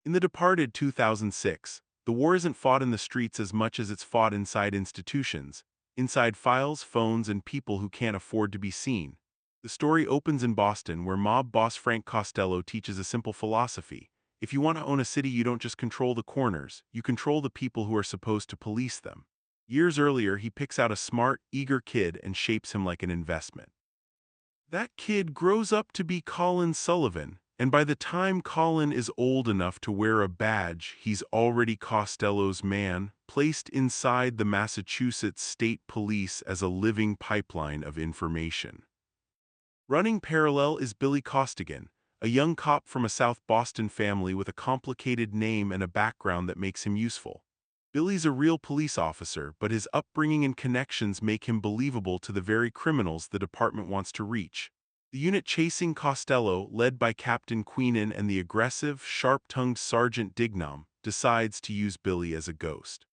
In The Departed 2006, the war isn't fought in the streets as much as it's fought inside institutions, inside files, phones, and people who can't afford to be seen. The story opens in Boston, where mob boss Frank Costello teaches a simple philosophy. If you want to own a city, you don't just control the corners, you control the people who are supposed to police them. Years earlier, he picks out a smart, eager kid and shapes him like an investment. That kid grows up to be Colin Sullivan, and by the time Colin is old enough to wear a badge, he's already Costello's man, placed inside the Massachusetts State Police as a living pipeline of information. Running parallel is Billy Costigan, a young cop from a South Boston family with a complicated name and a background that makes him useful. Billy's a real police officer, but his upbringing and connections make him believable to the very criminals the department wants to reach. The unit chasing Costello, led by Captain Queenan and the aggressive, sharp-tongued Sergeant Dignam, decides to use Billy as a ghost.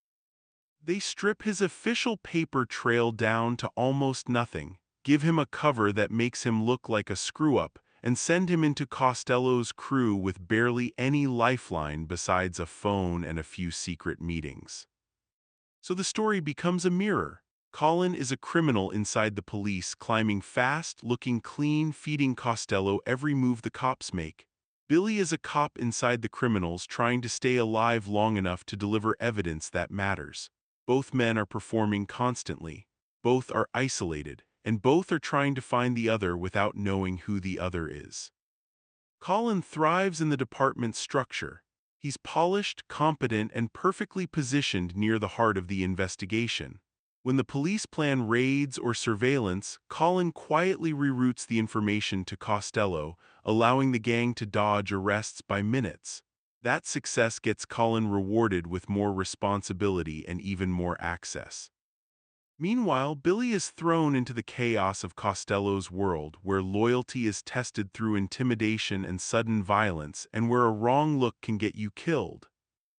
They strip his official paper trail down to almost nothing, give him a cover that makes him look like a screw-up, and send him into Costello's crew with barely any lifeline besides a phone and a few secret meetings. So the story becomes a mirror. Colin is a criminal inside the police, climbing fast, looking clean, feeding Costello every move the cops make. Billy is a cop inside the criminals, trying to stay alive long enough to deliver evidence that matters. Both men are performing constantly. Both are isolated, and both are trying to find the other without knowing who the other is. Colin thrives in the department's structure. He's polished, competent, and perfectly positioned near the heart of the investigation. When the police plan raids or surveillance, Colin quietly reroutes the information to Costello, allowing the gang to dodge arrests by minutes. That success gets Colin rewarded with more responsibility and even more access. Meanwhile, Billy is thrown into the chaos of Costello's world, where loyalty is tested through intimidation and sudden violence, and where a wrong look can get you killed.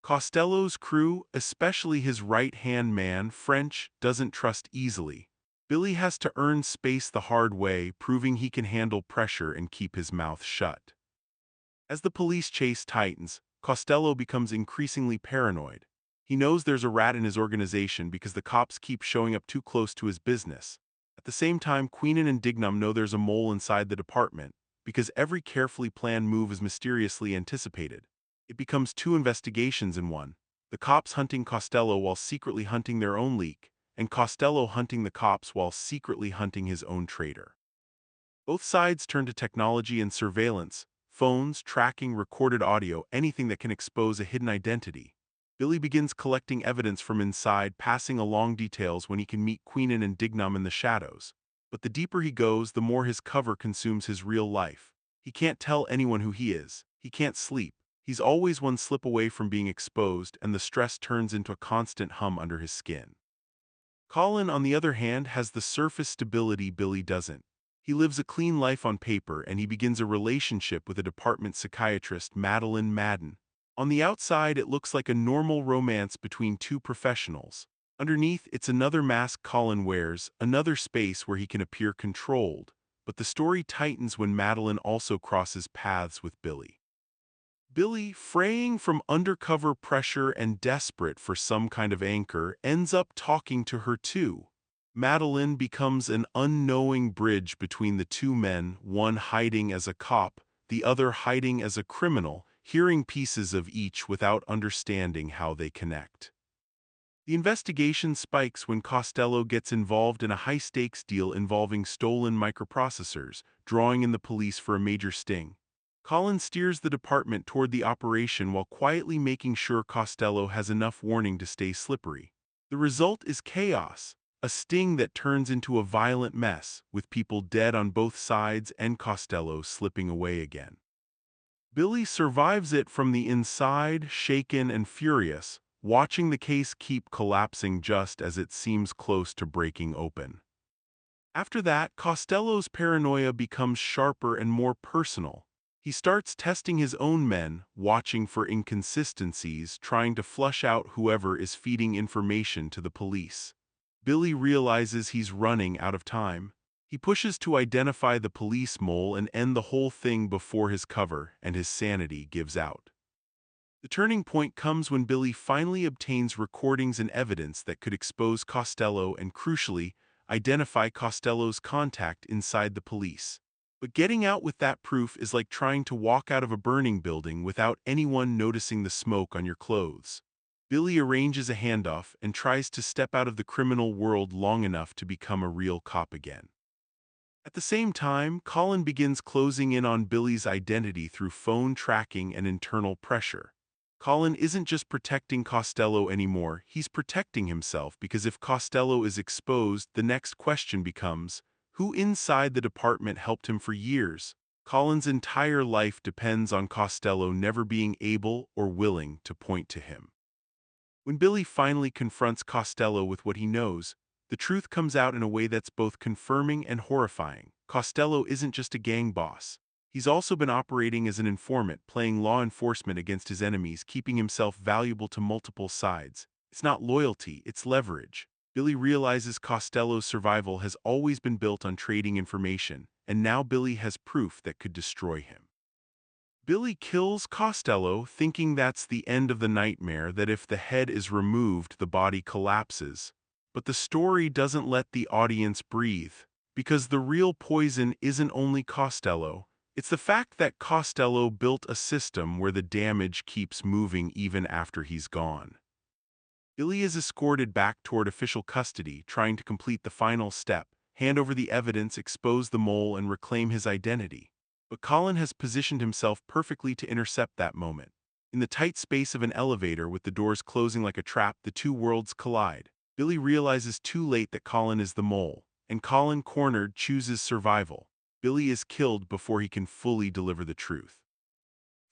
Costello's crew, especially his right-hand man, French, doesn't trust easily. Billy has to earn space the hard way, proving he can handle pressure and keep his mouth shut. As the police chase tightens, Costello becomes increasingly paranoid. He knows there's a rat in his organization because the cops keep showing up too close to his business. At the same time, Queenan and Dignam know there's a mole inside the department, because every carefully planned move is mysteriously anticipated. It becomes two investigations in one: the cops hunting Costello while secretly hunting their own leak, and Costello hunting the cops while secretly hunting his own traitor. Both sides turn to technology and surveillance: phones, tracking, recorded audio, anything that can expose a hidden identity. Billy begins collecting evidence from inside, passing along details when he can meet Queenan and Dignam in the shadows. But the deeper he goes, the more his cover consumes his real life. He can't tell anyone who he is. He can't sleep. He's always one slip away from being exposed, and the stress turns into a constant hum under his skin. Colin, on the other hand, has the surface stability Billy doesn't. He lives a clean life on paper, and he begins a relationship with a department psychiatrist, Madeline Madden. On the outside, it looks like a normal romance between two professionals. Underneath, it's another mask Colin wears, another space where he can appear controlled. But the story tightens when Madeline also crosses paths with Billy. Billy, fraying from undercover pressure and desperate for some kind of anchor, ends up talking to her too. Madeline becomes an unknowing bridge between the two men, one hiding as a cop, the other hiding as a criminal, hearing pieces of each without understanding how they connect. The investigation spikes when Costello gets involved in a high-stakes deal involving stolen microprocessors, drawing in the police for a major sting. Colin steers the department toward the operation while quietly making sure Costello has enough warning to stay slippery. The result is chaos, a sting that turns into a violent mess, with people dead on both sides and Costello slipping away again. Billy survives it from the inside, shaken and furious, watching the case keep collapsing just as it seems close to breaking open. After that, Costello's paranoia becomes sharper and more personal. He starts testing his own men, watching for inconsistencies, trying to flush out whoever is feeding information to the police. Billy realizes he's running out of time. He pushes to identify the police mole and end the whole thing before his cover and his sanity gives out. The turning point comes when Billy finally obtains recordings and evidence that could expose Costello and, crucially, identify Costello's contact inside the police. But getting out with that proof is like trying to walk out of a burning building without anyone noticing the smoke on your clothes. Billy arranges a handoff and tries to step out of the criminal world long enough to become a real cop again. At the same time, Colin begins closing in on Billy's identity through phone tracking and internal pressure. Colin isn't just protecting Costello anymore, he's protecting himself, because if Costello is exposed, the next question becomes, who inside the department helped him for years? Colin's entire life depends on Costello never being able or willing to point to him. When Billy finally confronts Costello with what he knows, the truth comes out in a way that's both confirming and horrifying. Costello isn't just a gang boss. He's also been operating as an informant, playing law enforcement against his enemies, keeping himself valuable to multiple sides. It's not loyalty, it's leverage. Billy realizes Costello's survival has always been built on trading information, and now Billy has proof that could destroy him. Billy kills Costello, thinking that's the end of the nightmare, that if the head is removed, the body collapses. But the story doesn't let the audience breathe, because the real poison isn't only Costello, it's the fact that Costello built a system where the damage keeps moving even after he's gone. Billy is escorted back toward official custody, trying to complete the final step, hand over the evidence, expose the mole, and reclaim his identity. But Colin has positioned himself perfectly to intercept that moment. In the tight space of an elevator with the doors closing like a trap, the two worlds collide. Billy realizes too late that Colin is the mole, and Colin, cornered, chooses survival. Billy is killed before he can fully deliver the truth.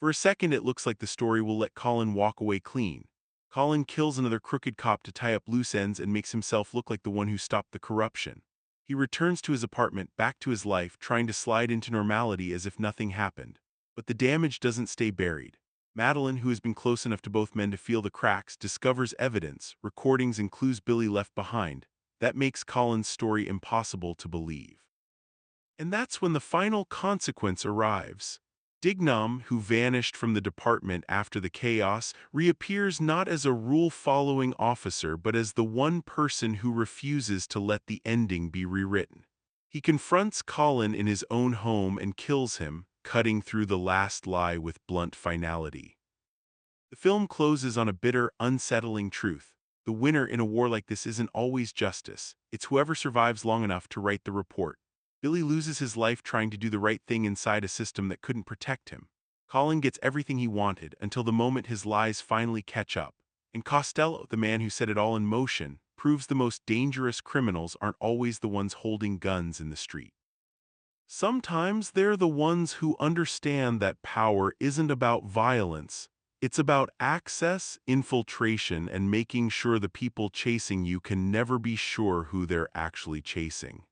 For a second, it looks like the story will let Colin walk away clean. Colin kills another crooked cop to tie up loose ends and makes himself look like the one who stopped the corruption. He returns to his apartment, back to his life, trying to slide into normality as if nothing happened. But the damage doesn't stay buried. Madeline, who has been close enough to both men to feel the cracks, discovers evidence, recordings and clues Billy left behind. That makes Colin's story impossible to believe. And that's when the final consequence arrives. Dignam, who vanished from the department after the chaos, reappears not as a rule-following officer but as the one person who refuses to let the ending be rewritten. He confronts Colin in his own home and kills him, cutting through the last lie with blunt finality. The film closes on a bitter, unsettling truth. The winner in a war like this isn't always justice. It's whoever survives long enough to write the report. Billy loses his life trying to do the right thing inside a system that couldn't protect him. Colin gets everything he wanted until the moment his lies finally catch up. And Costello, the man who set it all in motion, proves the most dangerous criminals aren't always the ones holding guns in the street. Sometimes they're the ones who understand that power isn't about violence. It's about access, infiltration, and making sure the people chasing you can never be sure who they're actually chasing.